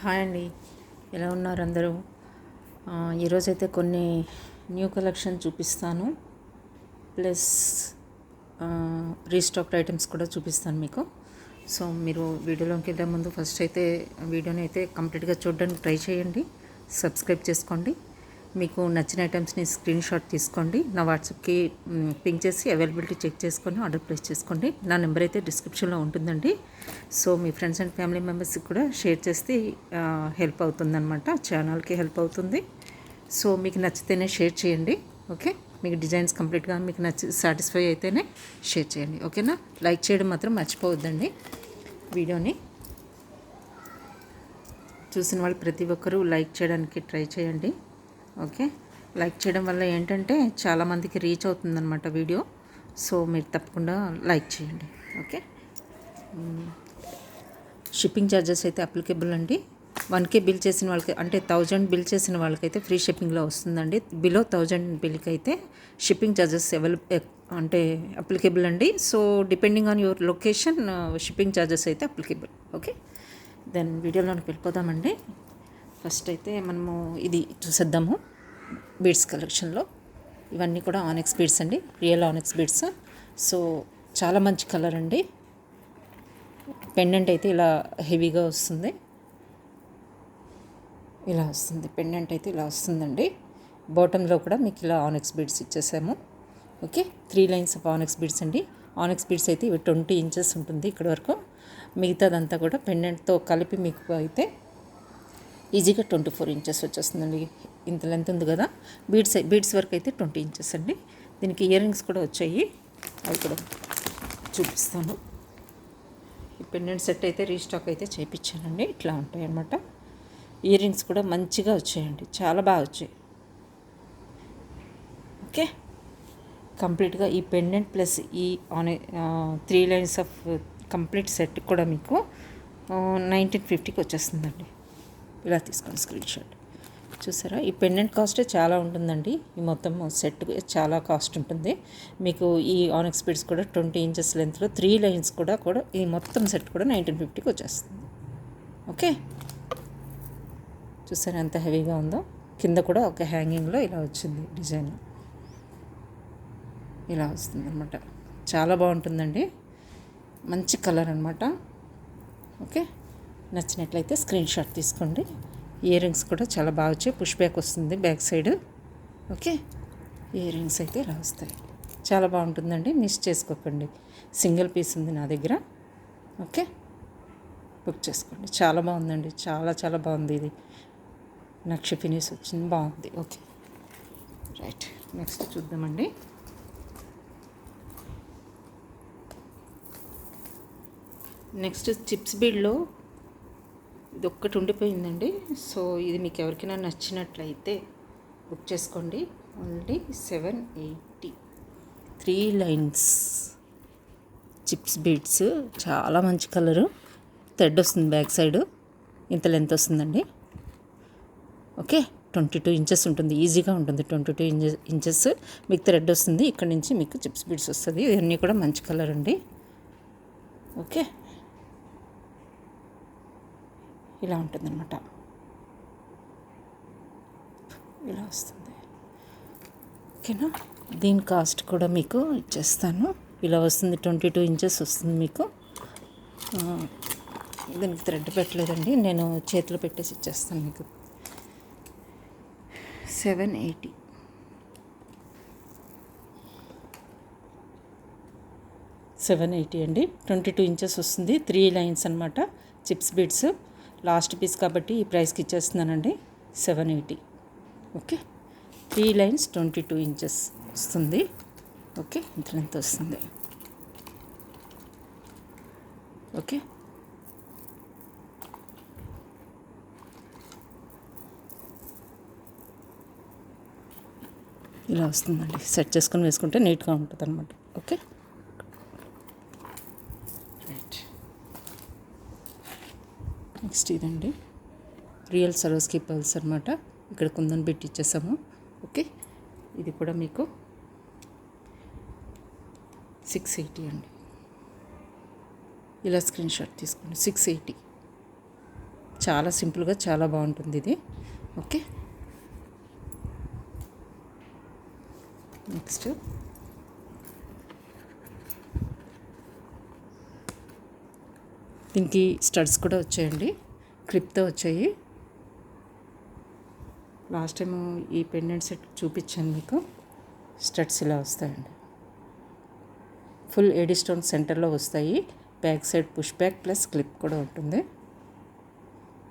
Hi అండి, ఎలా ఉన్నారు అందరూ? ఈరోజైతే కొన్ని న్యూ కలెక్షన్ చూపిస్తాను, ప్లస్ రీస్టాక్డ్ ఐటమ్స్ కూడా చూపిస్తాను మీకు. సో మీరు వీడియోలోకి వెళ్ళే ముందు ఫస్ట్ అయితే వీడియోని అయితే కంప్లీట్గా చూడడానికి ట్రై చేయండి, సబ్స్క్రైబ్ చేసుకోండి. మీకు నచ్చిన ఐటమ్స్ని స్క్రీన్ షాట్ తీసుకోండి, నా వాట్సాప్కి పింక్ చేసి అవైలబిలిటీ చెక్ చేసుకొని ఆర్డర్ ప్లేస్ చేసుకోండి. నా నెంబర్ అయితే డిస్క్రిప్షన్లో ఉంటుందండి. So me friends and family మెంబర్స్కి కూడా షేర్ చేస్తే హెల్ప్ అవుతుందన్నమాట, ఛానల్కి హెల్ప్ అవుతుంది. సో మీకు నచ్చితేనే షేర్ చేయండి, ఓకే? మీకు డిజైన్స్ కంప్లీట్గా మీకు సాటిస్ఫై అయితేనే షేర్ చేయండి, ఓకేనా? లైక్ చేయడం మాత్రం మర్చిపోవద్దండి. వీడియోని చూసిన వాళ్ళు ప్రతి ఒక్కరూ లైక్ చేయడానికి ట్రై చేయండి, ఓకే? లైక్ చేయడం వల్ల ఏంటంటే చాలామందికి రీచ్ అవుతుందన్నమాట వీడియో. సో మీరు తప్పకుండా లైక్ చేయండి, ఓకే? షిప్పింగ్ ఛార్జెస్ అయితే అప్లికేబుల్ అండి. 1K బిల్ చేసిన వాళ్ళకి, అంటే 1000 బిల్ చేసిన వాళ్ళకైతే ఫ్రీ షిప్పింగ్లో వస్తుందండి. బిలో 1000 బిల్కి అయితే షిప్పింగ్ ఛార్జెస్ అంటే అప్లికేబుల్ అండి. So depending on your location shipping charges అయితే అప్లికేబుల్, ఓకే? దెన్ వీడియోలోకి వెళ్ళిపోదామండి. ఫస్ట్ అయితే మనము ఇది చూసేద్దాము. బీడ్స్ కలెక్షన్లో ఇవన్నీ కూడా ఆనెక్స్ బీడ్స్ అండి, రియల్ ఆనెక్స్ బీడ్స్. సో చాలా మంచి కలర్ అండి. పెండెంట్ అయితే ఇలా హెవీగా వస్తుంది, ఇలా వస్తుంది. పెండెంట్ అయితే ఇలా వస్తుందండి. బాటంలో కూడా మీకు ఇలా ఆనెక్స్ బీడ్స్ ఇచ్చేసాము, okay? 3 lines of onyx beads అండి. ఆనెక్స్ బీడ్స్ అయితే ఇవి 20 ఇంచెస్ ఉంటుంది ఇక్కడ వరకు. మిగతాదంతా కూడా పెండెంట్తో కలిపి మీకు అయితే ఈజీగా 24 ఇంచెస్ వచ్చేస్తుందండి. ఇంత లెంత్ ఉంది కదా. బీడ్స్ వరకు అయితే 20 ఇంచెస్ అండి. దీనికి ఇయర్ రింగ్స్ కూడా వచ్చాయి, అవి కూడా చూపిస్తాను. ఈ పెండెంట్ సెట్ అయితే రీస్టాక్ అయితే చేయించానండి. ఇట్లా ఉంటాయి అన్నమాట. ఇయర్ రింగ్స్ కూడా మంచిగా వచ్చాయండి, చాలా బాగా వచ్చాయి, ఓకే? కంప్లీట్గా ఈ పెండెంట్ ప్లస్ ఈ 3 లైన్స్ ఆఫ్ కంప్లీట్ సెట్ కూడా మీకు 1950కి వచ్చేస్తుందండి. ఇలా తీసుకోండి స్క్రీన్ షాట్. చూసారా, ఈ పెండెంట్ కాస్ట్ చాలా ఉంటుందండి. ఈ మొత్తం సెట్ చాలా కాస్ట్ ఉంటుంది మీకు. ఈ ఆనెక్స్ బీడ్స్ కూడా 20 ఇంచెస్ లెంత్లో 3 లైన్స్ కూడా ఈ మొత్తం సెట్ కూడా 1950కి వచ్చేస్తుంది, ఓకే? చూసారా ఎంత హెవీగా ఉందో. కింద కూడా ఒక హ్యాంగింగ్లో ఇలా వచ్చింది డిజైన్, ఇలా వస్తుంది అనమాట. చాలా బాగుంటుందండి, మంచి కలర్ అనమాట, ఓకే? నచ్చినట్లయితే స్క్రీన్ షాట్ తీసుకోండి. ఇయర్ రింగ్స్ కూడా చాలా బాగా వచ్చాయి, పుష్ బ్యాక్ వస్తుంది back side, okay? Ear rings అయితే ఇలా వస్తాయి, చాలా బాగుంటుందండి, మిస్ చేసుకోకండి. సింగిల్ పీస్ ఉంది నా దగ్గర, ఓకే? బుక్ చేసుకోండి. చాలా బాగుందండి, చాలా చాలా బాగుంది. ఇది నక్షి ఫినిష్ వచ్చింది, బాగుంది, ఓకే? రైట్, నెక్స్ట్ చూద్దామండి. నెక్స్ట్ చిప్స్ బీడ్లో ఇది ఒక్కటి ఉండిపోయిందండి. సో ఇది మీకు ఎవరికైనా నచ్చినట్లయితే బుక్ చేసుకోండి. ఓన్లీ 780, 3 లైన్స్ చిప్స్ బీడ్స్, చాలా మంచి కలరు. థ్రెడ్ వస్తుంది బ్యాక్ సైడ్, ఇంత లెంత్ వస్తుందండి, ఓకే? 22 ఇంచెస్ ఉంటుంది, ఈజీగా ఉంటుంది. 22 ఇంచెస్ మీకు థ్రెడ్ వస్తుంది. ఇక్కడ నుంచి మీకు చిప్స్ బీడ్స్ వస్తుంది. ఇవన్నీ కూడా మంచి కలర్ అండి, ఓకే? ఇలా ఉంటుందన్నమాట, ఇలా వస్తుంది, ఓకేనా? దీని కాస్ట్ కూడా మీకు ఇచ్చేస్తాను. ఇలా వస్తుంది, 22 ఇంచెస్ వస్తుంది మీకు. దీనికి థ్రెడ్ పెట్టలేదండి, నేను చేతిలో పెట్టేసి ఇచ్చేస్తాను మీకు. 780, 780 అండి. 22 ఇంచెస్ వస్తుంది, 3 లైన్స్ అనమాట చిప్స్ బీడ్స్. లాస్ట్ పీస్ కాబట్టి ఈ ప్రైస్కి ఇచ్చేస్తున్నానండి, 780, ఓకే? 3 లైన్స్ 22 ఇంచెస్ వస్తుంది, ఓకే? ఇంత లెంత్ వస్తుంది, ఓకే? ఇలా వస్తుందండి. సెట్ చేసుకొని వేసుకుంటే నీట్గా ఉంటుంది అనమాట, ఓకే? నెక్స్ట్ ఇదండి, రియల్ సరోస్కి పర్ల్స్ అనమాట. ఇక్కడ కుందన్ పెట్టి ఇచ్చేసాము, ఓకే? ఇది కూడా మీకు 680 అండి. ఇలా స్క్రీన్ షాట్ తీసుకోండి. 680 చాలా సింపుల్గా చాలా బాగుంటుంది ఇది. ఓకే, నెక్స్ట్ దీనికి స్టడ్స్ కూడా వచ్చాయండి, క్లిప్తో వచ్చాయి. లాస్ట్ టైం ఈ పెండెంట్ సెట్ చూపించాను మీకు. స్టడ్స్ ఇలా వస్తాయండి, ఫుల్ ఏడీ స్టోన్ సెంటర్లో వస్తాయి. Back side push back plus clip కూడా ఉంటుంది,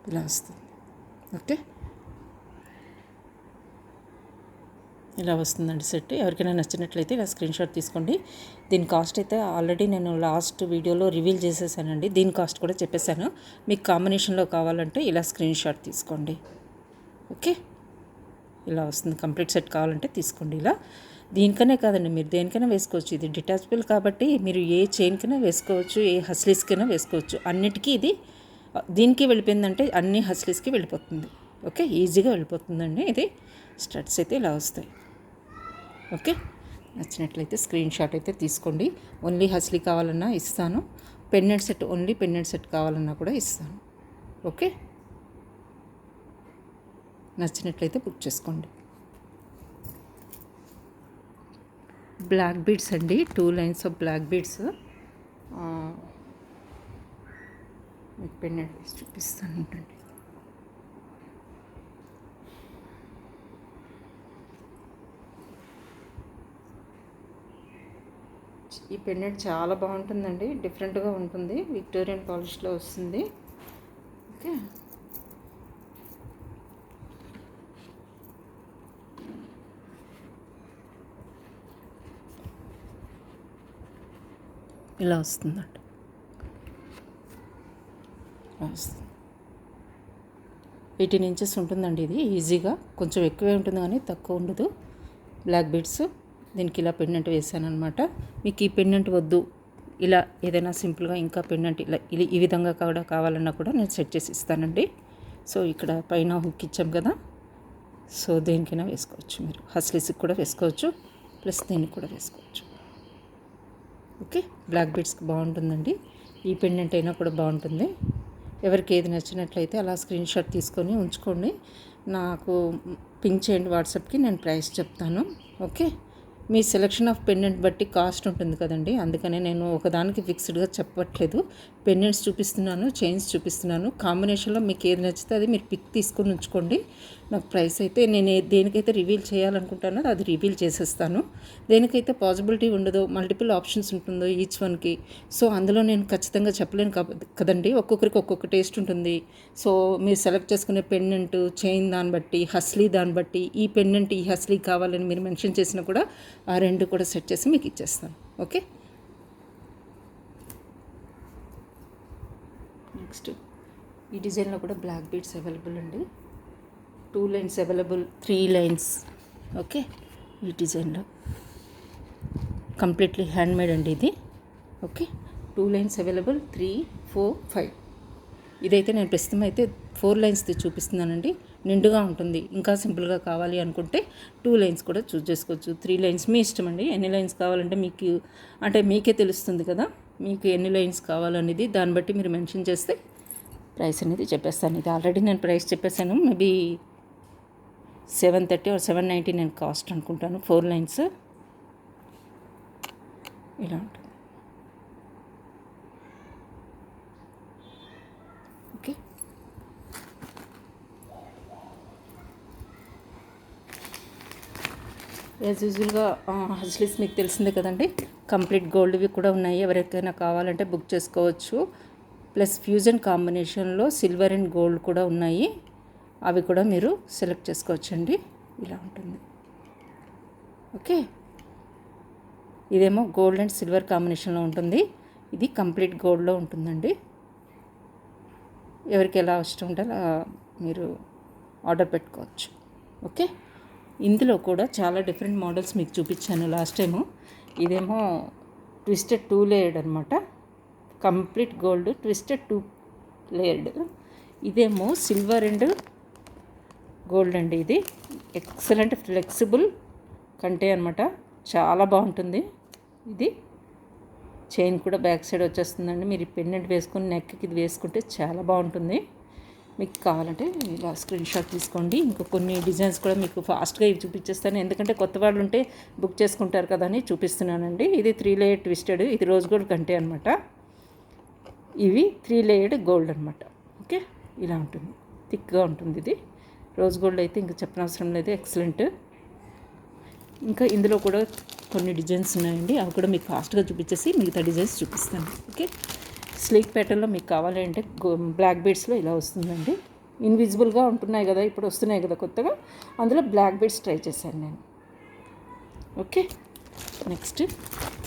ఇలా వస్తుంది. ఓకే, ఇలా వస్తుందండి సెట్. ఎవరికైనా నచ్చినట్లయితే ఇలా స్క్రీన్ షాట్ తీసుకోండి. దీని కాస్ట్ అయితే ఆల్రెడీ నేను లాస్ట్ వీడియోలో రివీల్ చేసేసానండి. దీని కాస్ట్ కూడా చెప్పేశాను. మీకు కాంబినేషన్లో కావాలంటే ఇలా స్క్రీన్ షాట్ తీసుకోండి. ఓకే, ఇలా వస్తుంది. కంప్లీట్ సెట్ కావాలంటే తీసుకోండి. ఇలా దీనికనే కాదండి, మీరు దేనికైనా వేసుకోవచ్చు. ఇది డిటాచబుల్ కాబట్టి మీరు ఏ చైన్కైనా వేసుకోవచ్చు, ఏ హస్లీస్కైనా వేసుకోవచ్చు. అన్నిటికీ ఇది దీనికి వెళ్ళిపోయిందంటే అన్ని హస్లీస్కి వెళ్ళిపోతుంది. ఓకే, ఈజీగా వెళ్ళిపోతుందండి. ఇది స్టడ్స్ అయితే ఇలా వస్తాయి. ఓకే, నచ్చినట్లయితే స్క్రీన్ షాట్ అయితే తీసుకోండి. ఓన్లీ హస్లీ కావాలన్నా ఇస్తాను, pendant set only pendant set కావాలన్నా కూడా ఇస్తాను. ఓకే, నచ్చినట్లయితే బుక్ చేసుకోండి. బ్లాక్ బీడ్స్ అండి, 2 లైన్స్ ఆఫ్ బ్లాక్ బీడ్స్. మీకు పెండెంట్ వేసి చూపిస్తాను ఉంటండి. ఈ పెండెంట్ చాలా బాగుంటుందండి, డిఫరెంట్గా ఉంటుంది, విక్టోరియన్ పాలిష్లో వస్తుంది. ఓకే, ఇలా వస్తుందండి, వస్తుంది. 18 ఇంచెస్ ఉంటుందండి. ఇది ఈజీగా కొంచెం ఎక్కువే ఉంటుంది కానీ తక్కువ ఉండదు. బ్లాక్ బీడ్స్ దీనికి ఇలా పెండెంట్ వేసాను అనమాట. మీకు ఈ పెండెంట్ వద్దు, ఇలా ఏదైనా సింపుల్గా ఇంకా పెండెంట్ ఇలా ఈ విధంగా కూడా కావాలన్నా కూడా నేను సెట్ చేసి ఇస్తానండి. సో ఇక్కడ పైన హుక్ ఇచ్చాం కదా, సో దేనికైనా వేసుకోవచ్చు. మీరు హస్లీస్కి కూడా వేసుకోవచ్చు, ప్లస్ దీనికి కూడా వేసుకోవచ్చు. ఓకే, బ్లాక్ బీడ్స్కి బాగుంటుందండి. ఈ పెండెంట్ అయినా కూడా బాగుంటుంది. ఎవరికి ఏది నచ్చినట్లయితే అలా స్క్రీన్ షాట్ తీసుకొని ఉంచుకోండి. నాకు పింక్ చేయండి వాట్సాప్కి, నేను ప్రైస్ చెప్తాను. Okay, me selection of pendant బట్టి కాస్ట్ ఉంటుంది కదండి, అందుకనే నేను ఒకదానికి ఫిక్స్డ్గా చెప్పట్లేదు. పెండెంట్స్ చూపిస్తున్నాను, చైన్స్ చూపిస్తున్నాను. కాంబినేషన్లో మీకు ఏది నచ్చితే అది మీరు పిక్ తీసుకొని ఉంచుకోండి. నాకు ప్రైస్ అయితే నేను దేనికైతే రివీల్ చేయాలనుకుంటానో అది రివీల్ చేసేస్తాను. దేనికైతే పాసిబిలిటీ ఉండదో, మల్టిపుల్ ఆప్షన్స్ ఉంటుందో ఈచ్ వన్కి, సో అందులో నేను ఖచ్చితంగా చెప్పలేను కదండి. ఒక్కొక్కరికి ఒక్కొక్క టేస్ట్ ఉంటుంది. సో మీరు సెలెక్ట్ చేసుకునే పెండెంట్ చైన్ దాన్ని బట్టి, హస్లీ దాన్ని బట్టి, ఈ పెండెంట్ ఈ హస్లీ కావాలని మీరు మెన్షన్ చేసినా కూడా ఆ రెండు కూడా సెట్ చేసి మీకు ఇచ్చేస్తాను. ఓకే, నెక్స్ట్ ఈ డిజైన్లో కూడా బ్లాక్ బీడ్స్ అవైలబుల్ అండి. 2 లైన్స్ అవైలబుల్, 3 లైన్స్. ఓకే, ఈ డిజైన్లో కంప్లీట్లీ హ్యాండ్మేడ్ అండి ఇది. Okay, 2 lines available, 3, 4, 5. ఇదైతే నేను ప్రస్తుతం అయితే 4 లైన్స్ది చూపిస్తున్నానండి. నిండుగా ఉంటుంది. ఇంకా సింపుల్గా కావాలి అనుకుంటే 2 లైన్స్ కూడా చూస్ చేసుకోవచ్చు. 3 లైన్స్ మీ ఇష్టం అండి. ఎన్ని లైన్స్ కావాలంటే మీకు అంటే మీకే తెలుస్తుంది కదా, మీకు ఎన్ని లైన్స్ కావాలనేది. దాన్ని బట్టి మీరు మెన్షన్ చేస్తే ప్రైస్ అనేది చెప్పేస్తాను. ఇది ఆల్రెడీ నేను ప్రైస్ చెప్పేశాను. మేబీ 730 or 790 నేను కాస్ట్ అనుకుంటాను. 4 లైన్స్ ఇలా ఉంటుంది. ఓకే, యాజ్ యూజువల్గా హస్లీస్ మీకు తెలిసిందే కదండి. కంప్లీట్ గోల్డ్వి కూడా ఉన్నాయి. ఎవరికైనా కావాలంటే బుక్ చేసుకోవచ్చు. ప్లస్ ఫ్యూజన్ కాంబినేషన్లో సిల్వర్ అండ్ గోల్డ్ కూడా ఉన్నాయి. అవి కూడా మీరు సెలెక్ట్ చేసుకోవచ్చండి. ఇలా ఉంటుంది. ఓకే, ఇదేమో గోల్డ్ అండ్ సిల్వర్ కాంబినేషన్లో ఉంటుంది. ఇది కంప్లీట్ గోల్డ్లో ఉంటుందండి. ఎవరికి ఎలా ఇష్టం ఉంటే అలా మీరు ఆర్డర్ పెట్టుకోవచ్చు. ఓకే, ఇందులో కూడా చాలా డిఫరెంట్ మోడల్స్ మీకు చూపించాను లాస్ట్ టైము. ఇదేమో ట్విస్టెడ్ 2 లేయర్డ్ అనమాట. Complete gold twisted 2 layered. ఇదేమో సిల్వర్ అండ్ గోల్డ్ అండి. ఇది ఎక్సలెంట్ ఫ్లెక్సిబుల్ కంటే అనమాట, చాలా బాగుంటుంది. ఇది చైన్ కూడా బ్యాక్ సైడ్ వచ్చేస్తుందండి. మీరు ఈ పెండెంట్ వేసుకుని నెక్కి ఇది వేసుకుంటే చాలా బాగుంటుంది. మీకు కావాలంటే ఇలా స్క్రీన్ షాట్ తీసుకోండి. ఇంకా కొన్ని డిజైన్స్ కూడా మీకు ఫాస్ట్గా ఇవి చూపించేస్తాను, ఎందుకంటే కొత్త వాళ్ళు ఉంటే బుక్ చేసుకుంటారు కదా అని చూపిస్తున్నానండి. ఇది 3 లేయర్ ట్విస్టెడ్, ఇది రోజ్ గోల్డ్ కంటే అనమాట. ఇవి 3 లేయర్డ్ గోల్డ్ అనమాట. ఓకే, ఇలా ఉంటుంది, థిక్గా ఉంటుంది. ఇది రోజ్ గోల్డ్ అయితే ఇంకా చెప్పనవసరం లేదు, ఎక్సలెంట్. ఇంకా ఇందులో కూడా కొన్ని డిజైన్స్ ఉన్నాయండి, అవి కూడా మీకు ఫాస్ట్గా చూపించేసి మిగతా డిజైన్స్ చూపిస్తాను. ఓకే, స్లీక్ ప్యాటర్న్లో మీకు కావాలి అంటే బ్లాక్ బీడ్స్లో ఇలా వస్తుందండి. ఇన్విజిబుల్గా ఉంటున్నాయి కదా, ఇప్పుడు వస్తున్నాయి కదా కొత్తగా, అందులో బ్లాక్ బీడ్స్ ట్రై చేశాను నేను. Okay, next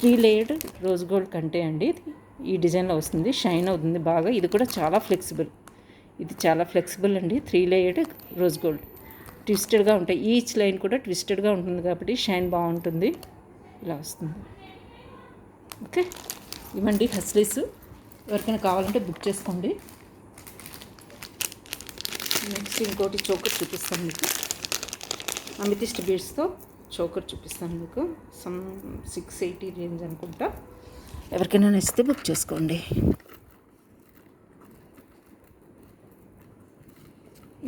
3 layered rose gold కంటే అండి. ఇది ఈ డిజైన్లో వస్తుంది, షైన్ అవుతుంది బాగా. ఇది కూడా చాలా ఫ్లెక్సిబుల్, ఇది చాలా ఫ్లెక్సిబుల్ అండి. 3 లేయర్డ్ రోజ్ గోల్డ్ ట్విస్టెడ్గా ఉంటాయి, ఈచ్ లైన్ కూడా ట్విస్టెడ్గా ఉంటుంది కాబట్టి షైన్ బాగుంటుంది. ఇలా వస్తుంది. ఓకే, ఇవ్వండి హస్లీస్, ఎవరికైనా కావాలంటే బుక్ చేసుకోండి. నెక్స్ట్ ఇంకోటి చోకర్ చూపిస్తాను మీకు, అమితిస్ట్ బీడ్స్తో చోకర్ చూపిస్తాను మీకు. 680 రేంజ్ అనుకుంటా. ఎవరికైనా నచ్చితే బుక్ చేసుకోండి.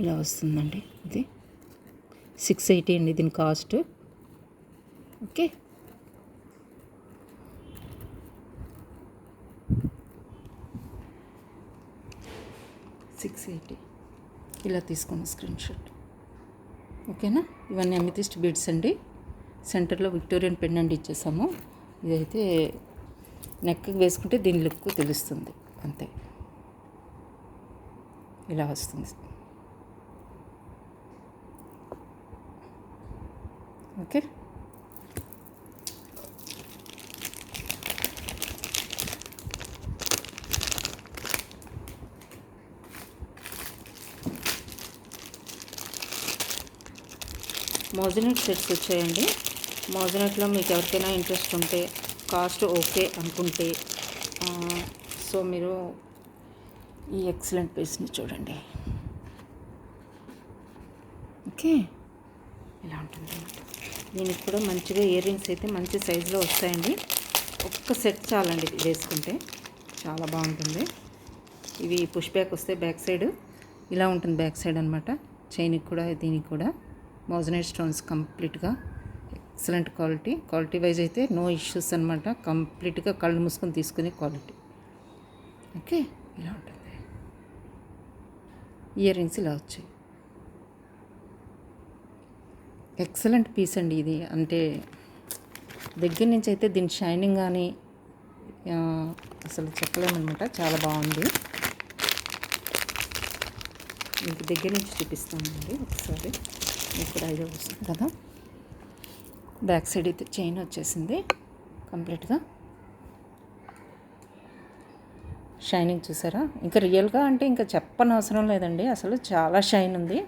ఇలా వస్తుందండి, ఇది 680 అండి దీని కాస్ట్. ఓకే, $680 ఇలా తీసుకోండి స్క్రీన్ షాట్. ఓకేనా, ఇవన్నీ అమితిస్ట్ బీడ్స్ అండి. సెంటర్లో విక్టోరియన్ పెండెంట్ ఇచ్చేసాము. ఇదైతే నెక్కి వేసుకుంటే దీని లుక్ తెలుస్తుంది అంతే. ఇలా వస్తుంది. ఓకే, మోజనెట్ సెట్స్ వచ్చాయండి. మోజనెట్లో మీకు ఎవరికైనా ఇంట్రెస్ట్ ఉంటే, కాస్ట్ ఓకే అనుకుంటే, సో మీరు ఈ ఎక్సలెంట్ పీస్ని చూడండి. ఓకే, ఇలా ఉంటుంది. దీనికి కూడా మంచిగా ఇయర్ రింగ్స్ అయితే మంచి సైజులో వస్తాయండి. ఒక్క సెట్ చాలండి, ఇది వేసుకుంటే చాలా బాగుంటుంది. ఇవి పుష్ బ్యాక్ వస్తే బ్యాక్ సైడ్ ఇలా ఉంటుంది, బ్యాక్ సైడ్ అనమాట. చైన్కి కూడా దీనికి కూడా మోజనైట్ స్టోన్స్ కంప్లీట్గా ఎక్సలెంట్ క్వాలిటీ వైజ్ అయితే నో ఇష్యూస్ అనమాట. కంప్లీట్గా కళ్ళు మూసుకొని తీసుకునే క్వాలిటీ. ఓకే, ఇలా ఉంటుంది. ఇయర్ రింగ్స్ ఇలా వచ్చాయి. ఎక్సలెంట్ పీస్ అండి ఇది, అంటే దగ్గర నుంచి అయితే దీని షైనింగ్ కానీ అసలు చెప్పలేమన్నమాట, చాలా బాగుంది. మీకు దగ్గర నుంచి చూపిస్తానండి ఒకసారి, మీకు కూడా ఐడియా వస్తుంది కదా. బ్యాక్ సైడ్ అయితే చైన్ వచ్చేసింది కంప్లీట్గా. షైనింగ్ చూసారా, ఇంకా రియల్గా అంటే ఇంకా చెప్పనవసరం లేదండి, అసలు చాలా షైన్ ఉంది.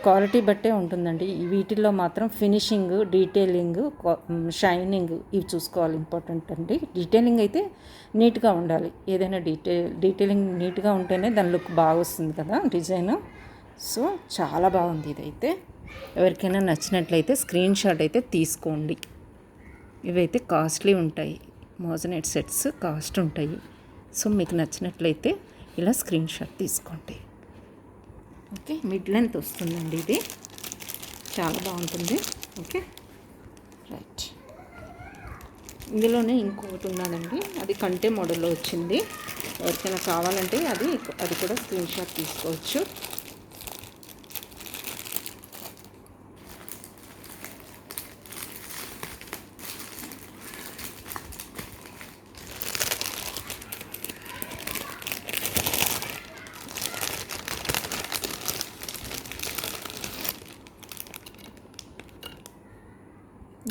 క్వాలిటీ బట్టే ఉంటుందండి. వీటిల్లో మాత్రం ఫినిషింగ్, డీటెయిలింగ్, షైనింగ్ ఇవి చూసుకోవాలి, ఇంపార్టెంట్ అండి. డీటెయిలింగ్ అయితే నీట్గా ఉండాలి. ఏదైనా డీటెయిలింగ్ నీట్గా ఉంటేనే దాని లుక్ బాగా వస్తుంది కదా డిజైన్. సో చాలా బాగుంది ఇదైతే. ఎవరికైనా నచ్చినట్లయితే స్క్రీన్ షాట్ అయితే తీసుకోండి. ఇవైతే కాస్ట్లీ ఉంటాయి, మోజనైట్ సెట్స్ కాస్ట్ ఉంటాయి. సో మీకు నచ్చినట్లయితే ఇలా స్క్రీన్ షాట్ తీసుకోండి. ఓకే, మిడ్ లెంత్ వస్తుందండి, ఇది చాలా బాగుంటుంది. Okay, right. ఇందులోనే ఇంకొకటి ఉన్నదండి, అది కంటే మోడల్లో వచ్చింది. ఎవరికైనా కావాలంటే అది కూడా స్క్రీన్ షాట్ తీసుకోవచ్చు.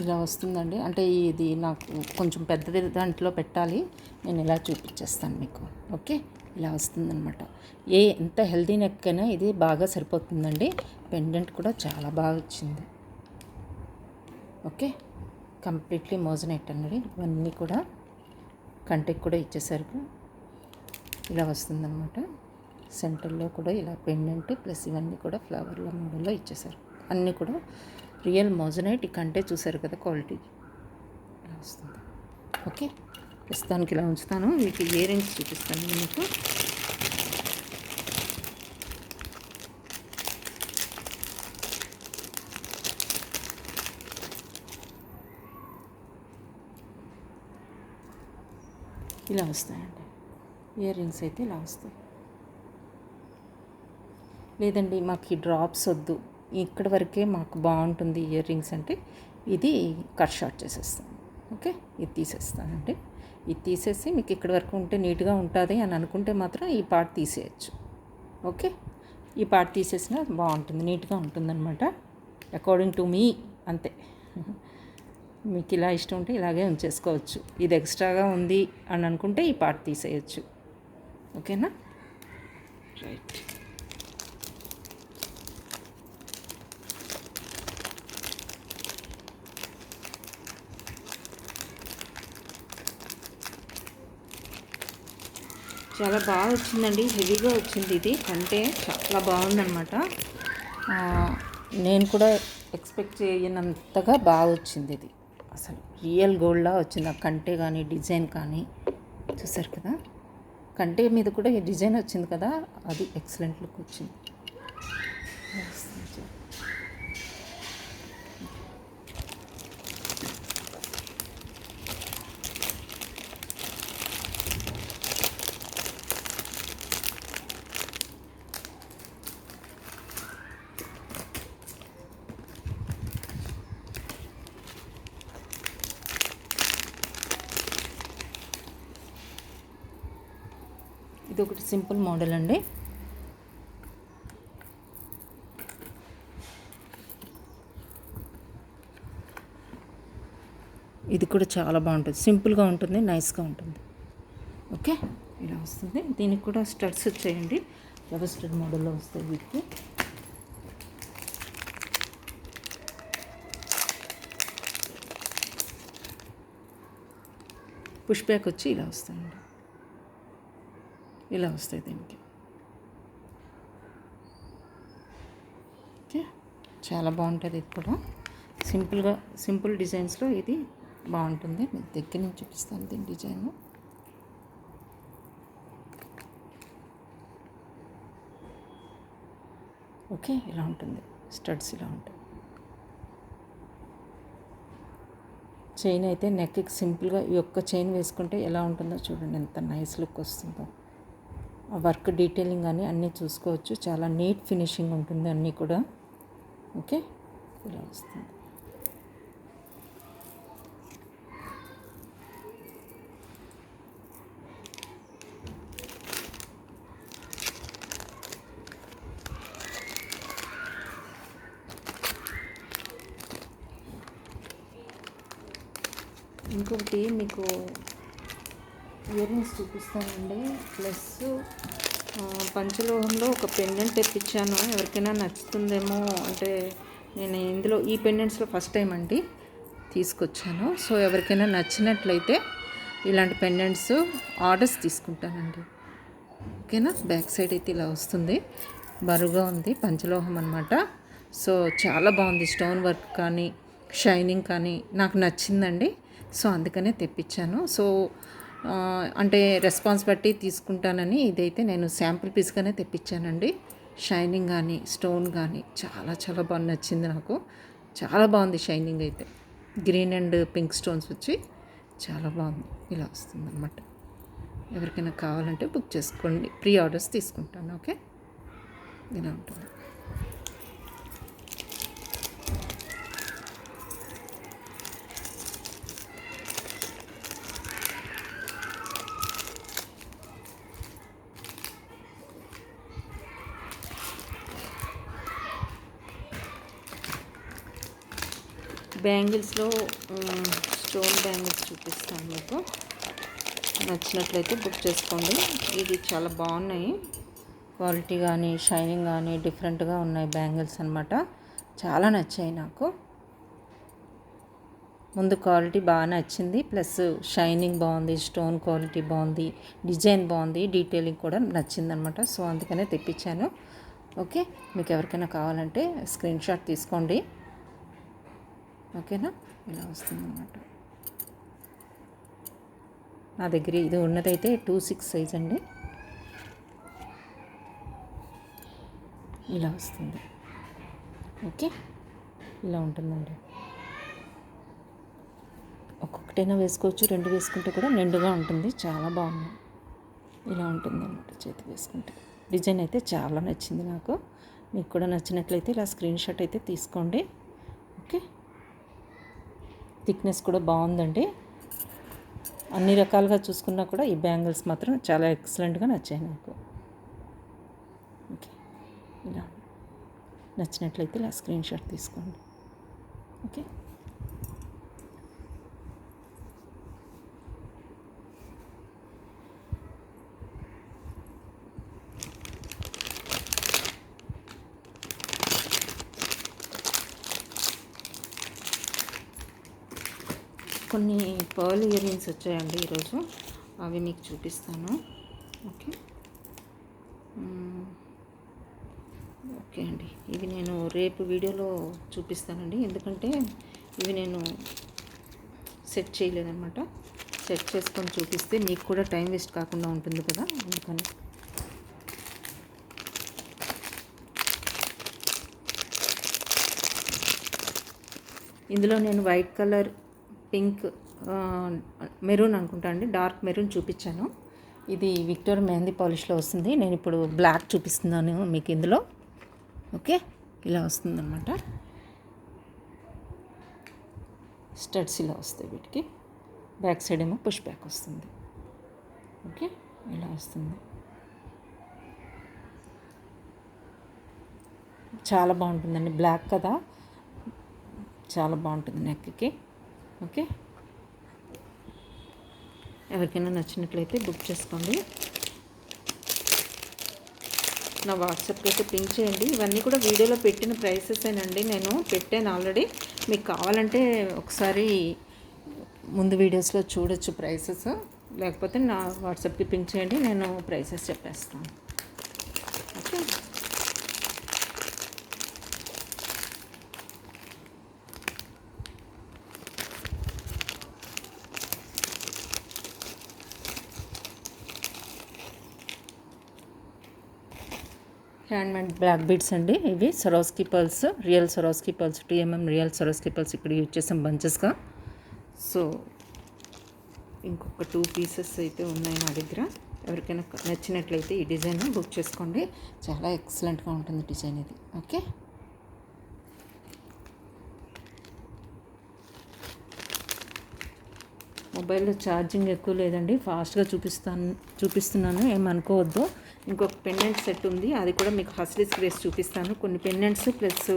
ఇలా వస్తుందండి, అంటే ఇది నాకు కొంచెం పెద్దది దాంట్లో పెట్టాలి, నేను ఇలా చూపించేస్తాను మీకు. ఓకే, ఇలా వస్తుందన్నమాట. ఎంత హెల్దీ నెక్ అయినా ఇది బాగా సరిపోతుందండి. పెండెంట్ కూడా చాలా బాగా వచ్చింది. ఓకే, కంప్లీట్లీ మోజనైట్ అండి. ఇవన్నీ కూడా కంటికి కూడా ఇచ్చేసరికి ఇలా వస్తుందన్నమాట. సెంటర్లో కూడా ఇలా పెండెంట్ ప్లస్ ఇవన్నీ కూడా ఫ్లవర్ల మోడల్లో ఇచ్చేసారు. అన్నీ కూడా రియల్ మోజనైట్. ఈ కంటే చూసారు కదా క్వాలిటీ ఇలా వస్తుంది. ఓకే, ప్రస్తుతానికి ఇలా ఉంచుతాను. మీకు ఇయర్ రింగ్స్ చూపిస్తాను మీకు. ఇలా వస్తాయండి. ఇయర్ రింగ్స్ అయితే ఇలా వస్తాయి. లేదండి మాకు ఈ డ్రాప్స్ వద్దు, ఇక్కడ వరకే మాకు బాగుంటుంది ఇయర్ రింగ్స్ అంటే ఇది కట్ షార్ట్ చేసేస్తాను. ఓకే, ఇది తీసేస్తానండి. ఇది తీసేసి మీకు ఇక్కడ వరకు ఉంటే నీట్గా ఉంటుంది అని అనుకుంటే మాత్రం ఈ పార్ట్ తీసేయచ్చు. ఓకే, ఈ పార్ట్ తీసేసినా బాగుంటుంది, నీట్గా ఉంటుందన్నమాట. అకార్డింగ్ టు మీ అంతే. మీకు ఇలా ఇష్టం ఉంటే ఇలాగే ఉంచేసుకోవచ్చు. ఇది ఎక్స్ట్రాగా ఉంది అని అనుకుంటే ఈ పార్ట్ తీసేయచ్చు. ఓకేనా, రైట్. చాలా బాగా వచ్చిందండి, హెవీగా వచ్చింది. ఇది కంటే చాలా బాగుందన్నమాట. నేను కూడా ఎక్స్పెక్ట్ చేయనంతగా బాగా వచ్చింది. ఇది అసలు రియల్ గోల్డ్లా వచ్చింది. ఆ కంటే కానీ డిజైన్ కానీ చూసారు కదా, కంటే మీద కూడా ఈ డిజైన్ వచ్చింది కదా, అది ఎక్సలెంట్ లుక్ వచ్చింది. ఇది ఒకటి సింపుల్ మోడల్ అండి. ఇది కూడా చాలా బాగుంటుంది, సింపుల్గా ఉంటుంది, నైస్గా ఉంటుంది. ఓకే, ఇలా వస్తుంది. దీనికి కూడా స్టడ్స్ వచ్చాయండి, డబల్ స్టడ్ మోడల్లో వస్తాయి వీటికి. పుష్ బ్యాక్ వచ్చి ఇలా వస్తాయండి, ఇలా వస్తాయి దీనికి. ఓకే, చాలా బాగుంటుంది. ఇది కూడా సింపుల్గా, సింపుల్ డిజైన్స్లో ఇది బాగుంటుంది. మీకు దగ్గర నుంచి చూపిస్తాను దీని డిజైన్. ఓకే, ఇలా ఉంటుంది, స్టడ్స్ ఇలా ఉంటాయి. చైన్ అయితే నెక్కి సింపుల్గా ఈ ఒక్క చైన్ వేసుకుంటే ఎలా ఉంటుందో చూడండి, ఎంత నైస్ లుక్ వస్తుందో. ఆ వర్క్ డీటెయిలింగ్ కానీ అన్నీ చూసుకోవచ్చు, చాలా నీట్ ఫినిషింగ్ ఉంటుంది అన్నీ కూడా. ఓకే, ఇలా వస్తుంది. ఇంకొకటి మీకు ఇయర్ రింగ్స్ చూపిస్తానండి. ప్లస్ పంచలోహంలో ఒక పెండెంట్ తెప్పించాను, ఎవరికైనా నచ్చుతుందేమో అంటే. నేను ఇందులో ఈ పెండెంట్స్లో ఫస్ట్ టైం అండి తీసుకొచ్చాను. సో ఎవరికైనా నచ్చినట్లయితే ఇలాంటి పెండెంట్స్ ఆర్డర్స్ తీసుకుంటానండి. ఓకేనా, బ్యాక్ సైడ్ అయితే ఇలా వస్తుంది, బరువుగా ఉంది, పంచలోహం అనమాట. సో చాలా బాగుంది, స్టోన్ వర్క్ కానీ షైనింగ్ కానీ నాకు నచ్చిందండి. సో అందుకనే తెప్పించాను. సో అంటే రెస్పాన్స్ బట్టి తీసుకుంటానని ఇదైతే నేను శాంపుల్ పీస్గానే తెప్పించానండి. షైనింగ్ కానీ స్టోన్ కానీ చాలా చాలా బాగా నచ్చింది నాకు. చాలా బాగుంది షైనింగ్ అయితే, గ్రీన్ అండ్ పింక్ స్టోన్స్ వచ్చి చాలా బాగుంది. ఇలా వస్తుంది అన్నమాట. ఎవరికైనా కావాలంటే బుక్ చేసుకోండి, ప్రీ ఆర్డర్స్ తీసుకుంటాను. ఓకే, ఇలా ఉంటుంది. బ్యాంగిల్స్లో స్టోన్ బ్యాంగిల్స్ చూపిస్తాను మీకు, నచ్చినట్లయితే బుక్ చేసుకోండి. ఇది చాలా బాగున్నాయి, క్వాలిటీ కానీ షైనింగ్ కానీ డిఫరెంట్గా ఉన్నాయి బ్యాంగిల్స్ అనమాట. చాలా నచ్చాయి నాకు. ముందు క్వాలిటీ బాగా నచ్చింది, ప్లస్ షైనింగ్ బాగుంది, స్టోన్ క్వాలిటీ బాగుంది, డిజైన్ బాగుంది, డీటెయిలింగ్ కూడా నచ్చిందనమాట. సో అందుకనే తెప్పించాను. ఓకే, మీకు ఎవరికైనా కావాలంటే స్క్రీన్ షాట్ తీసుకోండి. ఓకేనా, ఇలా వస్తుందన్నమాట. నా దగ్గర ఇది ఉన్నదైతే 2/6 సైజ్ అండి. ఇలా వస్తుంది. ఓకే, ఇలా ఉంటుందండి ఒక్కొక్కటి. ఒకటైనా వేసుకోవచ్చు, 2 వేసుకుంటే కూడా నిండుగా ఉంటుంది. చాలా బాగుంది. ఇలా ఉంటుంది అన్నమాట చేతి వేసుకుంటే. డిజైన్ అయితే చాలా నచ్చింది నాకు. మీకు కూడా నచ్చినట్లయితే ఇలా స్క్రీన్ షాట్ అయితే తీసుకోండి. ఓకే, థిక్నెస్ కూడా బాగుందండి. అన్ని రకాలుగా చూసుకున్నా కూడా ఈ బ్యాంగిల్స్ మాత్రం చాలా ఎక్సలెంట్గా నచ్చాయి నాకు. ఓకే, ఇలా నచ్చినట్లయితే ఇలా స్క్రీన్ షాట్ తీసుకోండి. ఓకే, కొన్ని పర్ల్ ఇయర్ రింగ్స్ వచ్చాయండి ఈరోజు, అవి మీకు చూపిస్తాను. ఓకే ఓకే అండి, ఇవి నేను రేపు వీడియోలో చూపిస్తానండి. ఎందుకంటే ఇవి నేను సెట్ చేయలేదన్నమాట. సెట్ చేసుకొని చూపిస్తే మీకు కూడా టైం వేస్ట్ కాకుండా ఉంటుంది కదా, అందుకని. ఇందులో నేను వైట్ కలర్, పింక్, మెరూన్ అనుకుంటా అండి, డార్క్ మెరూన్ చూపించాను. ఇది విక్టోరియా మెహందీ పాలిష్లో వస్తుంది. నేను ఇప్పుడు బ్లాక్ చూపిస్తున్నాను మీకు ఇందులో. ఓకే, ఇలా వస్తుందన్నమాట. స్టడ్స్ ఇలా వస్తాయి వీటికి. బ్యాక్ సైడ్ ఏమో పుష్ బ్యాక్ వస్తుంది. ఓకే, ఇలా వస్తుంది. చాలా బాగుంటుందండి, బ్లాక్ కదా, చాలా బాగుంటుంది నెక్కి. ఓకే, ఎవరికైనా నచ్చినట్లయితే బుక్ చేసుకోండి. నా వాట్సాప్కి అయితే పింక్ చేయండి. ఇవన్నీ కూడా వీడియోలో పెట్టిన ప్రైసెస్ ఏనండి, నేను పెట్టాను ఆల్రెడీ. మీకు కావాలంటే ఒకసారి ముందు వీడియోస్లో చూడొచ్చు ప్రైసెస్. లేకపోతే నా వాట్సాప్కి పింక్ చేయండి, నేను ప్రైసెస్ చెప్పేస్తాను. ఓకే, హ్యాండ్మేడ్ బ్లాక్ బీడ్స్ అండి ఇవి. సరోస్కి pearls, real సరోస్కి pearls, 2mm real సరోస్కి pearls ఇక్కడ యూజ్ చేసాం బంచెస్గా. సో ఇంకొక 2 పీసెస్ అయితే ఉన్నాయి నా దగ్గర. ఎవరికైనా నచ్చినట్లయితే ఈ డిజైన్ బుక్ చేసుకోండి. చాలా ఎక్సలెంట్గా ఉంటుంది డిజైన్ ఇది. ఓకే, మొబైల్లో ఛార్జింగ్ ఎక్కువ లేదండి, ఫాస్ట్గా చూపిస్తున్నాను, ఏమనుకోవద్దు. ఇంకొక పెండెంట్ సెట్ ఉంది, అది కూడా మీకు హస్లీస్కి వేసి చూపిస్తాను. కొన్ని పెండెంట్స్ ప్లస్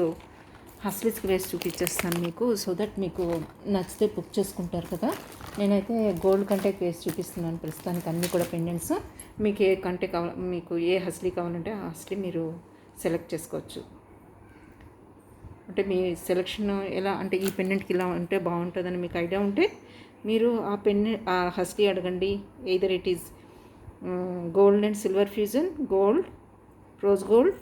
హస్లీస్కి వేసి చూపించేస్తాను మీకు, సో దట్ మీకు నచ్చితే బుక్ చేసుకుంటారు కదా. నేనైతే గోల్డ్ కంటే వేసి చూపిస్తున్నాను ప్రస్తుతానికి అన్నీ కూడా పెండెంట్స్. మీకు ఏ కంటే మీకు ఏ హస్లీ కావాలంటే ఆ హస్లీ మీరు సెలెక్ట్ చేసుకోవచ్చు. అంటే మీ సెలెక్షన్ ఎలా అంటే ఈ పెండెంట్కి ఇలా ఉంటే బాగుంటుందని మీకు ఐడియా ఉంటే మీరు ఆ హస్లీ అడగండి. Either it is gold and silver fusion, gold, rose gold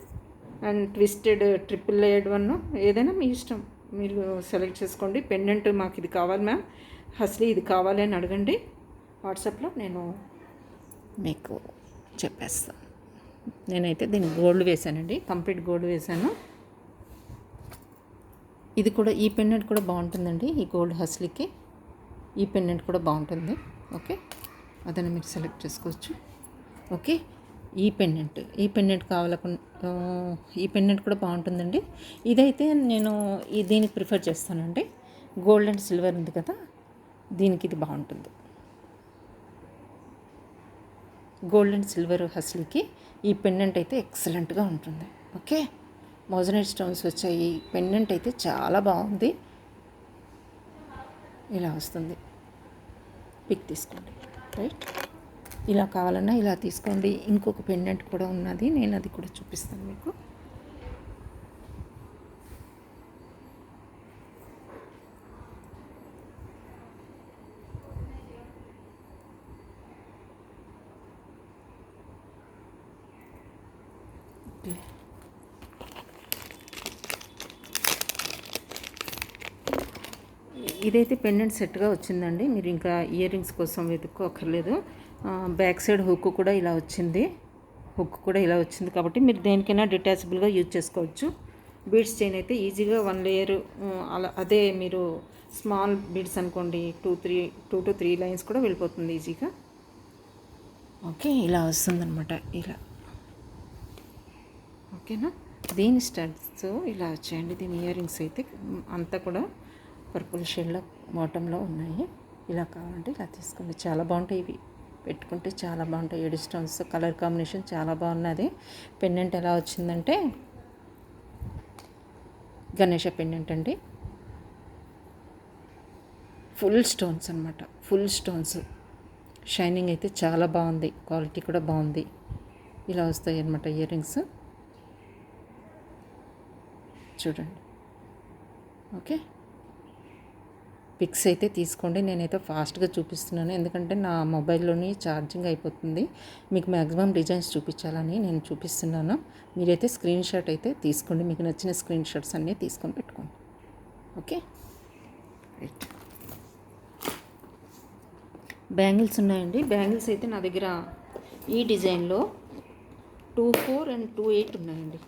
and twisted triple layered one, ఏదైనా మీ ఇష్టం, మీరు సెలెక్ట్ చేసుకోండి. పెండెంట్ మాకు ఇది కావాలి మ్యామ్, హస్లీ ఇది కావాలి అని అడగండి. వాట్సాప్లో నేను మీకు చెప్పేస్తాను. నేనైతే దీనికి గోల్డ్ వేసానండి, కంప్లీట్ గోల్డ్ వేసాను. ఇది కూడా, ఈ పెండెంట్ కూడా బాగుంటుందండి. ఈ గోల్డ్ హస్లీకి ఈ పెండెంట్ కూడా బాగుంటుంది. ఓకే, అదని మీరు సెలెక్ట్ చేసుకోవచ్చు. ఓకే, ఈ పెండెంట్ కావాలనుకుంటే ఈ పెండెంట్ కూడా బాగుంటుందండి. ఇదైతే నేను దీనికి ప్రిఫర్ చేస్తానండి. గోల్డ్ అండ్ సిల్వర్ ఉంది కదా, దీనికి ఇది బాగుంటుంది. గోల్డ్ అండ్ సిల్వర్ హస్లీకి ఈ పెండెంట్ అయితే ఎక్సలెంట్గా ఉంటుంది. ఓకే, మోజనైట్ స్టోన్స్ వచ్చాయి. పెండెంట్ అయితే చాలా బాగుంది. ఇలా వస్తుంది, పిక్ తీసుకోండి. రైట్, ఇలా కావాలన్నా ఇలా తీసుకోండి. ఇంకొక పెండెంట్ కూడా ఉన్నది, నేను అది కూడా చూపిస్తాను మీకు. ఇదైతే పెండెంట్ సెట్గా వచ్చిందండి. మీరు ఇంకా ఇయర్ రింగ్స్ కోసం వెతుక్కోక్కర్లేదు. బ్యాక్ సైడ్ హుక్ కూడా ఇలా వచ్చింది. కాబట్టి మీరు దేనికైనా డిటాచబుల్గా యూజ్ చేసుకోవచ్చు. బీడ్స్ చైన్ అయితే ఈజీగా 1 లేయర్ అలా, అదే మీరు స్మాల్ బీడ్స్ అనుకోండి 2 to 3 లైన్స్ కూడా వెళ్ళిపోతుంది ఈజీగా. ఓకే, ఇలా వస్తుందన్నమాట. ఇలా ఓకేనా. దీని స్టడ్స్ ఇలా వచ్చాయండి. దీని ఇయర్ రింగ్స్ అయితే అంతా కూడా పర్పుల్ షేడ్లో బాటంలో ఉన్నాయి. ఇలా కావాలంటే ఇలా తీసుకోండి. చాలా బాగుంటాయి ఇవి, పెట్టుకుంటే చాలా బాగుంటాయి. 7 స్టోన్స్ కలర్ కాంబినేషన్ చాలా బాగున్నది. పెండెంట్ ఎలా వచ్చిందంటే గణేష పెండెంట్ అండి. ఫుల్ స్టోన్స్ అనమాట, ఫుల్ స్టోన్స్. షైనింగ్ అయితే చాలా బాగుంది, క్వాలిటీ కూడా బాగుంది. ఇలా వస్తాయి అన్నమాట ఇయర్ రింగ్స్. చూడండి. ఓకే, పిక్స్ అయితే తీసుకోండి. నేనైతే ఫాస్ట్గా చూపిస్తున్నాను, ఎందుకంటే నా మొబైల్లోని ఛార్జింగ్ అయిపోతుంది. మీకు మ్యాక్సిమం డిజైన్స్ చూపించాలని నేను చూపిస్తున్నాను. మీరైతే స్క్రీన్ షాట్ అయితే తీసుకోండి. మీకు నచ్చిన స్క్రీన్ షాట్స్ అన్నీ తీసుకొని పెట్టుకోండి. Okay, right. బ్యాంగిల్స్ ఉన్నాయండి. బ్యాంగిల్స్ అయితే నా దగ్గర ఈ డిజైన్లో 24 and 28 ఉన్నాయండి.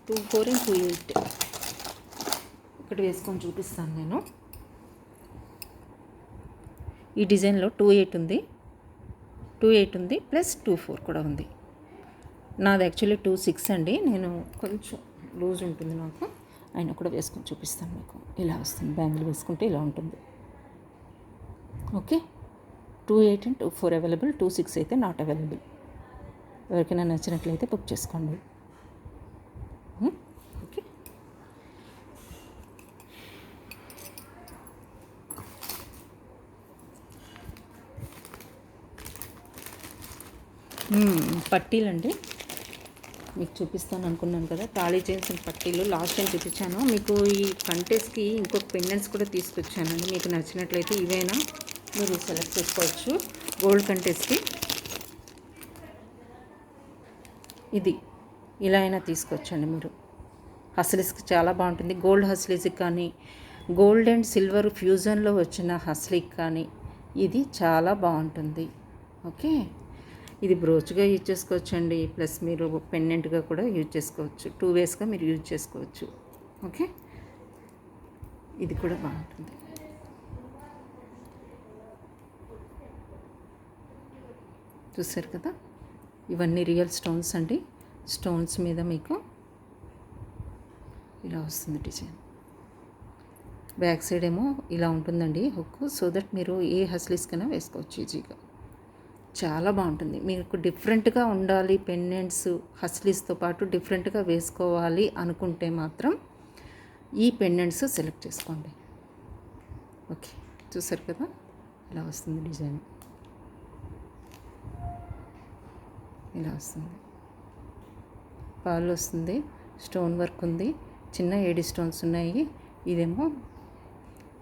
24 and 28 ఒకటి వేసుకొని చూపిస్తాను నేను. ఈ డిజైన్లో 28 ఉంది, 28 ఉంది, ప్లస్ 24 కూడా ఉంది. నాది యాక్చువల్లీ 26 అండి. నేను కొంచెం లూజ్ ఉంటుంది నాకు, ఆయన కూడా వేసుకొని చూపిస్తాను మీకు. ఇలా వస్తుంది, బ్యాంగిల్ వేసుకుంటే ఇలా ఉంటుంది. ఓకే, 28 and 24 అవైలబుల్, 26 అయితే నాట్ అవైలబుల్. ఎవరికైనా నచ్చినట్లయితే బుక్ చేసుకోండి. ఓకే, పట్టీలండి మీకు చూపిస్తాను అనుకున్నాను కదా. తాళీ చైన్స్ పట్టీలు లాస్ట్ టైం చూపించాను మీకు. ఈ కంటెస్ట్కి ఇంకొక పెండెంట్స్ కూడా తీసుకొచ్చానండి. మీకు నచ్చినట్లయితే ఇవైనా మీరు సెలెక్ట్ చేసుకోవచ్చు. గోల్డ్ కంటెస్ట్కి ఇది ఇలా అయినా తీసుకోవచ్చండి మీరు. హస్లీస్కి చాలా బాగుంటుంది. గోల్డ్ హస్లీస్కి కానీ, గోల్డ్ అండ్ సిల్వర్ ఫ్యూజన్లో వచ్చిన హస్లీకి కానీ ఇది చాలా బాగుంటుంది. ఓకే, ఇది బ్రోచ్గా యూజ్ చేసుకోవచ్చండి, ప్లస్ మీరు పెండెంట్గా కూడా యూజ్ చేసుకోవచ్చు. 2 వేస్గా మీరు యూజ్ చేసుకోవచ్చు. ఓకే, ఇది కూడా బాగుంటుంది. చూసారు కదా, ఇవన్నీ రియల్ స్టోన్స్ అండి. స్టోన్స్ మీద మీకు ఇలా వస్తుంది డిజైన్. బ్యాక్ సైడ్ ఏమో ఇలా ఉంటుందండి హుక్, సో దట్ మీరు ఏ హస్లీస్కైనా వేసుకోవచ్చు ఈజీగా. చాలా బాగుంటుంది. మీకు డిఫరెంట్గా ఉండాలి, పెండెంట్స్ హస్లీస్తో పాటు డిఫరెంట్గా వేసుకోవాలి అనుకుంటే మాత్రం ఈ పెండెంట్స్ సెలెక్ట్ చేసుకోండి. ఓకే, చూసారు కదా, ఇలా వస్తుంది డిజైన్. ఇలా వస్తుంది, పాలు వస్తుంది, స్టోన్ వర్క్ ఉంది, చిన్న ఏడి స్టోన్స్ ఉన్నాయి. ఇదేమో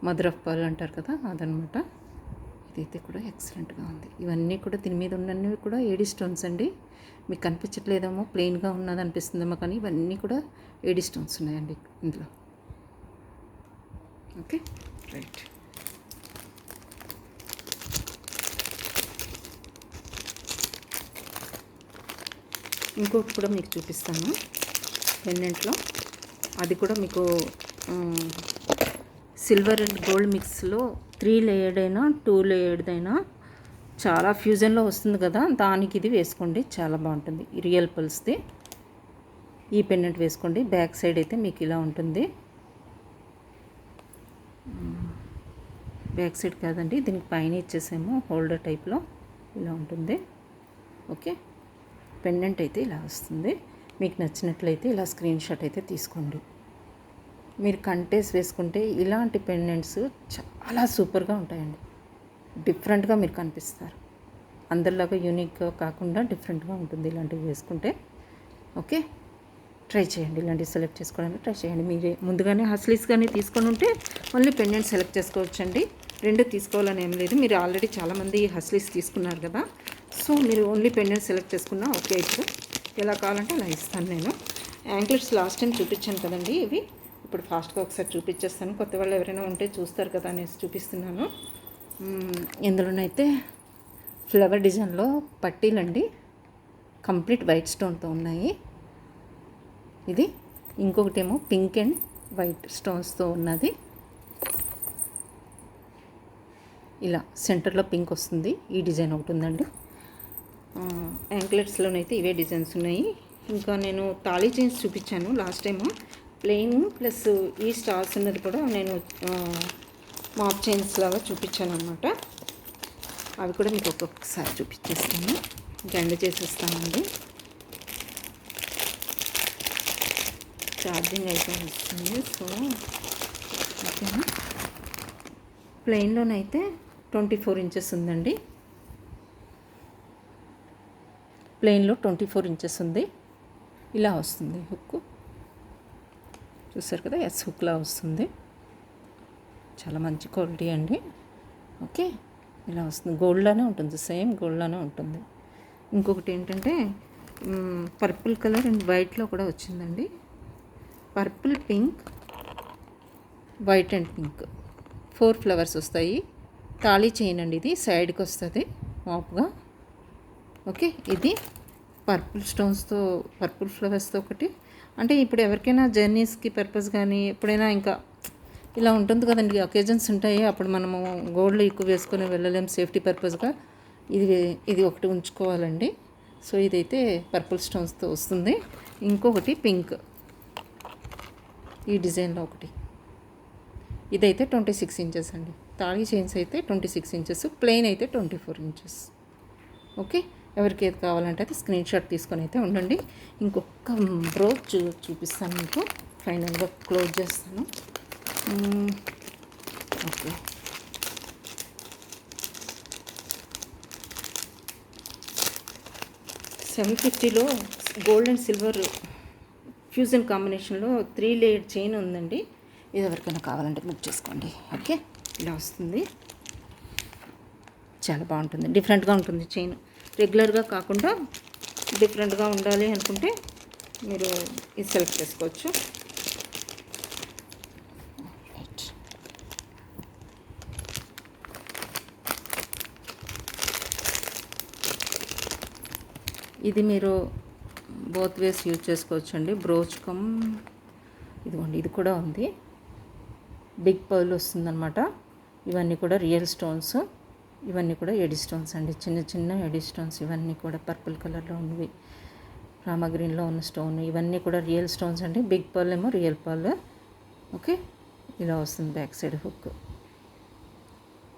మదర్ ఆఫ్ పాల్ అంటారు కదా, అదనమాట. ఇదైతే కూడా ఎక్సలెంట్గా ఉంది. ఇవన్నీ కూడా దీని మీద ఉన్నవి కూడా ఏడి స్టోన్స్ అండి. మీకు కనిపించట్లేదేమో, ప్లెయిన్గా ఉన్నది అనిపిస్తుందేమో, కానీ ఇవన్నీ కూడా ఏడి స్టోన్స్ ఉన్నాయండి ఇందులో. Okay, right. ఇంకొకటి కూడా మీకు చూపిస్తాను పెండెంట్లో. అది కూడా మీకు సిల్వర్ అండ్ గోల్డ్ మిక్స్లో 3 లేయర్డ్ అయినా 2 లేయర్డ్ అయినా చాలా ఫ్యూజన్లో వస్తుంది కదా, దానికి ఇది వేసుకోండి, చాలా బాగుంటుంది. రియల్ పల్స్ది ఈ పెండెంట్ వేసుకోండి. బ్యాక్ సైడ్ అయితే మీకు ఇలా ఉంటుంది. బ్యాక్ సైడ్ కాదండి, దీనికి పైన ఇచ్చేసాము హోల్డర్ టైప్లో ఇలా ఉంటుంది. ఓకే, పెండెంట్ అయితే ఇలా వస్తుంది. మీకు నచ్చినట్లయితే ఇలా స్క్రీన్ షాట్ అయితే తీసుకోండి. మీరు కంటెస్ వేసుకుంటే ఇలాంటి పెండెంట్స్ చాలా సూపర్గా ఉంటాయండి. డిఫరెంట్గా మీరు కనిపిస్తారు. అందరిలాగా యూనిక్గా కాకుండా డిఫరెంట్గా ఉంటుంది ఇలాంటివి వేసుకుంటే. ఓకే, ట్రై చేయండి, ఇలాంటివి సెలెక్ట్ చేసుకోవడానికి ట్రై చేయండి. మీరే ముందుగానే హస్లీస్ కానీ తీసుకొని ఉంటే ఓన్లీ పెండెంట్ సెలెక్ట్ చేసుకోవచ్చండి. 2 తీసుకోవాలని ఏం లేదు. మీరు ఆల్రెడీ చాలామంది హస్లీస్ తీసుకున్నారు కదా, సో మీరు ఓన్లీ పెండెంట్ సెలెక్ట్ చేసుకున్నా ఓకే. ఇప్పుడు ఎలా కావాలంటే అలా ఇస్తాను నేను. యాంక్లెట్స్ లాస్ట్ టైం చూపించాను కదండి, ఇవి ఇప్పుడు ఫాస్ట్గా ఒకసారి చూపించేస్తాను. కొత్త వాళ్ళు ఎవరైనా ఉంటే చూస్తారు కదా అనేసి చూపిస్తున్నాను. ఇందులోనైతే ఫ్లవర్ డిజైన్లో పట్టీలండి, కంప్లీట్ వైట్ స్టోన్తో ఉన్నాయి. ఇది ఇంకొకటేమో పింక్ అండ్ వైట్ స్టోన్స్తో ఉన్నది. ఇలా సెంటర్లో పింక్ వస్తుంది. ఈ డిజైన్ ఒకటి ఉందండి. యాంక్లెట్స్లోనైతే ఇవే డిజైన్స్ ఉన్నాయి. ఇంకా నేను తాళీ చైన్స్ చూపించాను లాస్ట్ టైము. ప్లెయిన్ ప్లస్ ఈ స్టార్స్ ఉన్నది కూడా నేను మాప్ చైన్స్ లాగా చూపించాను అనమాట. అవి కూడా మీకు ఒక్కొక్కసారి చూపించేస్తాను. గండ చేసేస్తానండి. ఛార్జింగ్ అయితే వస్తుంది. సో ఓకేనా. ప్లెయిన్లోనైతే 24 ఇంచెస్ ఉందండి. ప్లెయిన్లో 24 ఇంచెస్ ఉంది. ఇలా వస్తుంది హుక్. చూసారు కదా, ఎస్ హుక్లా వస్తుంది. చాలా మంచి క్వాలిటీ అండి. ఓకే, ఇలా వస్తుంది. గోల్డ్లోనే ఉంటుంది, సేమ్ గోల్డ్లోనే ఉంటుంది. ఇంకొకటి ఏంటంటే పర్పుల్ కలర్ అండ్ వైట్లో కూడా వచ్చిందండి. Purple, pink, white and pink 4 flowers వస్తాయి. తాళీ చైన్ అండి ఇది. సైడ్కి వస్తుంది మాపుగా. ఓకే, ఇది పర్పుల్ స్టోన్స్తో, పర్పుల్ ఫ్లవర్స్తో ఒకటి. అంటే ఇప్పుడు ఎవరికైనా జర్నీస్కి పర్పస్ కానీ ఎప్పుడైనా ఇంకా ఇలా ఉంటుంది కదండి, అకేజన్స్ ఉంటాయి, అప్పుడు మనము గోల్డ్ ఎక్కువ వేసుకొని వెళ్ళలేం సేఫ్టీ పర్పస్గా. ఇది ఒకటి ఉంచుకోవాలండి. సో ఇదైతే పర్పుల్ స్టోన్స్తో వస్తుంది. ఇంకొకటి పింక్ ఈ డిజైన్లో ఒకటి. ఇదైతే 26 ఇంచెస్ అండి. తాళీ చైన్స్ అయితే 26 ఇంచెస్, ప్లెయిన్ అయితే 24 ఇంచెస్. ఓకే, ఎవరికి ఏది కావాలంటే అది స్క్రీన్ షాట్ తీసుకొని అయితే ఉండండి. ఇంకొక బ్రోచ్ చూపిస్తాను మీకు, ఫైనల్గా క్లోజ్ చేస్తాను. ఓకే, $750లో గోల్డ్ అండ్ సిల్వర్ ఫ్యూజన్ కాంబినేషన్లో 3 లేయర్ చైన్ ఉందండి. ఇది ఎవరికైనా కావాలంటే బుక్ చేసుకోండి. ఓకే, ఇలా వస్తుంది. చాలా బాగుంటుంది, డిఫరెంట్గా ఉంటుంది చైన్. రెగ్యులర్గా కాకుండా డిఫరెంట్గా ఉండాలి అనుకుంటే మీరు ఇది సెలెక్ట్ చేసుకోవచ్చు. ఇది మీరు బోత్ వేస్ యూజ్ చేసుకోవచ్చు అండి. బ్రోచ్ కమ్ ఇదిగోండి, ఇది కూడా ఉంది. బిగ్ పర్ల్ వస్తుందన్నమాట. ఇవన్నీ కూడా రియల్ స్టోన్స్, ఇవన్నీ కూడా ఎడి స్టోన్స్ అండి. చిన్న చిన్న ఎడి స్టోన్స్. ఇవన్నీ కూడా పర్పుల్ కలర్లో ఉన్నవి, రామా గ్రీన్లో ఉన్న స్టోన్. ఇవన్నీ కూడా రియల్ స్టోన్స్ అండి. బిగ్ పర్ల్ ఏమో రియల్ పర్ల్. ఓకే, ఇలా వస్తుంది బ్యాక్ సైడ్ హుక్.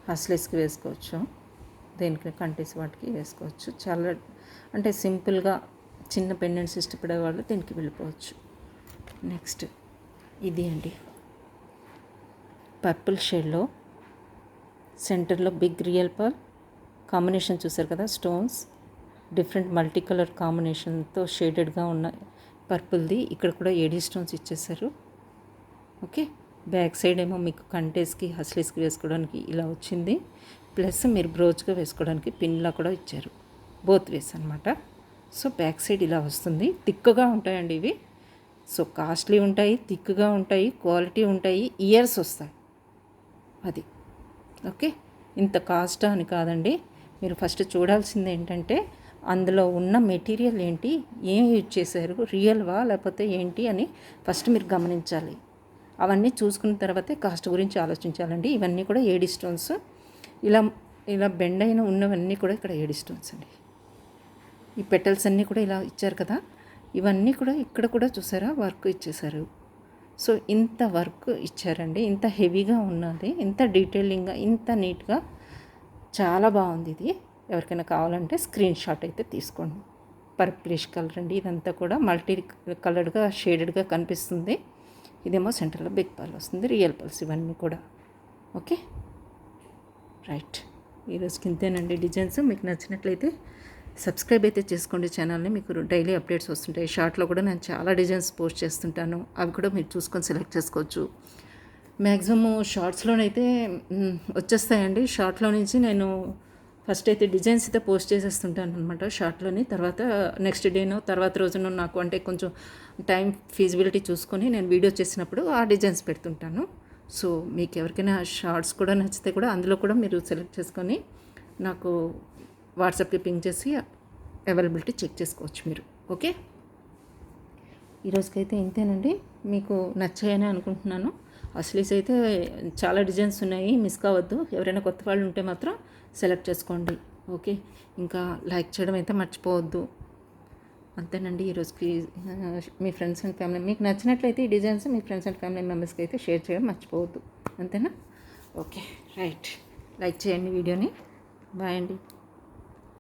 హస్లెస్కి వేసుకోవచ్చు, దేనికి కంటేసి వాటికి వేసుకోవచ్చు. చాలా అంటే సింపుల్గా చిన్న పెండెంట్స్ ఇష్టపడే వాళ్ళు దీనికి వెళ్ళిపోవచ్చు. నెక్స్ట్ ఇది అండి, పర్పుల్ షేడ్లో సెంటర్లో బిగ్ రియల్ పర్ల్ కాంబినేషన్ చూసారు కదా. స్టోన్స్ డిఫరెంట్ మల్టీ కలర్ కాంబినేషన్తో షేడెడ్గా ఉన్న పర్పుల్ది. ఇక్కడ కూడా ఏడీ స్టోన్స్ ఇచ్చేసారు. ఓకే, బ్యాక్ సైడ్ ఏమో మీకు కంటేస్కి హస్లీస్కి వేసుకోవడానికి ఇలా వచ్చింది. ప్లస్ మీరు బ్రోచ్గా వేసుకోవడానికి పిన్లా కూడా ఇచ్చారు, బోత్ వేస్ అనమాట. సో బ్యాక్ సైడ్ ఇలా వస్తుంది. థిక్గా ఉంటాయండి ఇవి. సో కాస్ట్లీ ఉంటాయి, థిక్గా ఉంటాయి, క్వాలిటీ ఉంటాయి, ఇయర్స్ వస్తాయి అది. ఓకే, ఇంత కాస్ట్ అని కాదండి. మీరు ఫస్ట్ చూడాల్సింది ఏంటంటే అందులో ఉన్న మెటీరియల్ ఏంటి, ఏం యూజ్ చేశారు, రియల్వా లేకపోతే ఏంటి అని ఫస్ట్ మీరు గమనించాలి. అవన్నీ చూసుకున్న తర్వాతే కాస్ట్ గురించి ఆలోచించాలండి. ఇవన్నీ కూడా ఏడీ స్టోన్స్. ఇలా ఇలా బెండ్ అయిన ఉన్నవన్నీ కూడా ఇక్కడ ఏడీ స్టోన్స్ అండి. ఈ పెటల్స్ అన్నీ కూడా ఇలా ఇచ్చారు కదా, ఇవన్నీ కూడా ఇక్కడ కూడా చూసారా వర్క్ ఇచ్చేసారు. సో ఇంత వర్క్ ఇచ్చారండి, ఇంత హెవీగా ఉన్నది, ఇంత డీటెయిలింగ్గా, ఇంత నీట్గా, చాలా బాగుంది ఇది. ఎవరికైనా కావాలంటే స్క్రీన్ షాట్ అయితే తీసుకోండి. పర్పులిష్ కలర్ అండి. ఇదంతా కూడా మల్టీ కలర్డ్గా షేడెడ్గా కనిపిస్తుంది. ఇదేమో సెంటర్లో బిగ్ పర్ల్ వస్తుంది, రియల్ పర్ల్స్ ఇవన్నీ కూడా. ఓకే రైట్, ఈరోజుకి ఇంతేనండి డిజైన్స్. మీకు నచ్చినట్లయితే సబ్స్క్రైబ్ అయితే చేసుకోండి ఛానల్ని. మీకు డైలీ అప్డేట్స్ వస్తుంటాయి. షార్ట్లో కూడా నేను చాలా డిజైన్స్ పోస్ట్ చేస్తుంటాను, అవి కూడా మీరు చూసుకొని సెలెక్ట్ చేసుకోవచ్చు. మ్యాక్సిమమ్ షార్ట్స్లోనైతే వచ్చేస్తాయండి. షార్ట్లో నుంచి నేను ఫస్ట్ అయితే డిజైన్స్ అయితే పోస్ట్ చేసేస్తుంటాను అనమాట షార్ట్లోని. తర్వాత నెక్స్ట్ డేనో తర్వాత రోజునో నాకు అంటే కొంచెం టైం ఫీజిబిలిటీ చూసుకొని నేను వీడియో చేసినప్పుడు ఆ డిజైన్స్ పెడుతుంటాను. సో మీకు ఎవరికైనా షార్ట్స్ కూడా నచ్చితే కూడా అందులో కూడా మీరు సెలెక్ట్ చేసుకొని నాకు వాట్సాప్కి పింక్ చేసి అవైలబిలిటీ చెక్ చేసుకోవచ్చు మీరు. ఓకే, ఈరోజుకైతే ఇంతేనండి. మీకు నచ్చాయని అనుకుంటున్నాను. అసలీస్ అయితే చాలా డిజైన్స్ ఉన్నాయి, మిస్ కావద్దు. ఎవరైనా కొత్త వాళ్ళు ఉంటే మాత్రం సెలెక్ట్ చేసుకోండి. ఓకే, ఇంకా లైక్ చేయడం అయితే మర్చిపోవద్దు. అంతేనండి ఈరోజుకి. మీ ఫ్రెండ్స్ అండ్ ఫ్యామిలీ మీకు నచ్చినట్లయితే ఈ designs me friends and family మెంబర్స్కి అయితే షేర్ చేయడం మర్చిపోవద్దు. అంతేనా? Okay, right. లైక్ చేయండి వీడియోని. బాయ్ అండి.